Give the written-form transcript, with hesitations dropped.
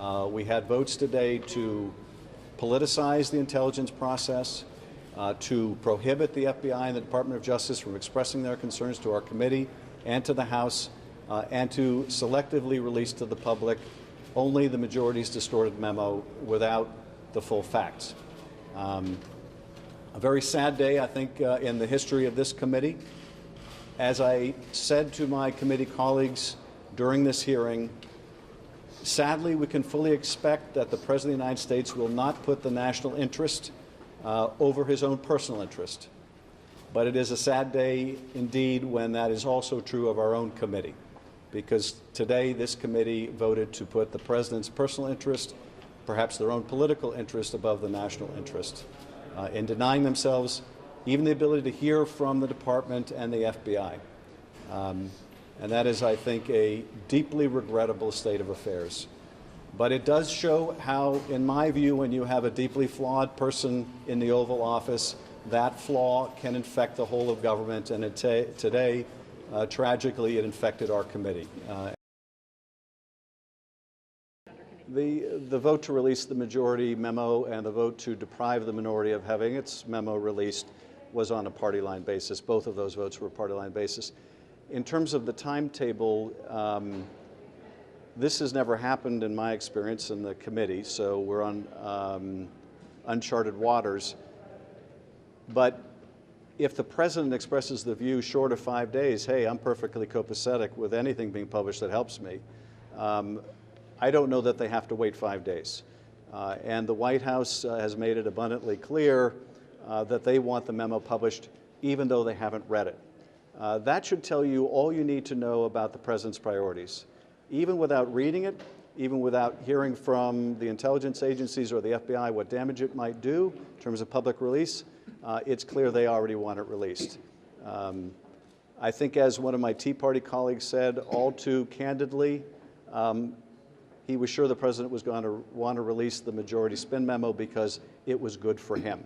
We had votes today to politicize the intelligence process, to prohibit the FBI and the Department of Justice from expressing their concerns to our committee and to the House, and to selectively release to the public only the majority's distorted memo without the full facts. A very sad day, I think, in the history of this committee. As I said to my committee colleagues during this hearing, sadly, we can fully expect that the President of the United States will not put the national interest over his own personal interest. But it is a sad day indeed when that is also true of our own committee, because today this committee voted to put the President's personal interest, perhaps their own political interest, above the national interest, in denying themselves even the ability to hear from the Department and the FBI. And that is, I think, a deeply regrettable state of affairs. But it does show how, in my view, when you have a deeply flawed person in the Oval Office, that flaw can infect the whole of government, and today, tragically, it infected our committee. The vote to release the majority memo and the vote to deprive the minority of having its memo released was on a party line basis. Both of those votes were a party line basis. In terms of the timetable, this has never happened in my experience in the committee, so we're on uncharted waters. But if the President expresses the view short of 5 days, hey, I'm perfectly copacetic with anything being published that helps me, I don't know that they have to wait 5 days. And the White House has made it abundantly clear that they want the memo published even though they haven't read it. That should tell you all you need to know about the President's priorities. Even without reading it, even without hearing from the intelligence agencies or the FBI what damage it might do in terms of public release, it's clear they already want it released. I think, as one of my Tea Party colleagues said all too candidly, he was sure the President was going to want to release the majority spin memo because it was good for him.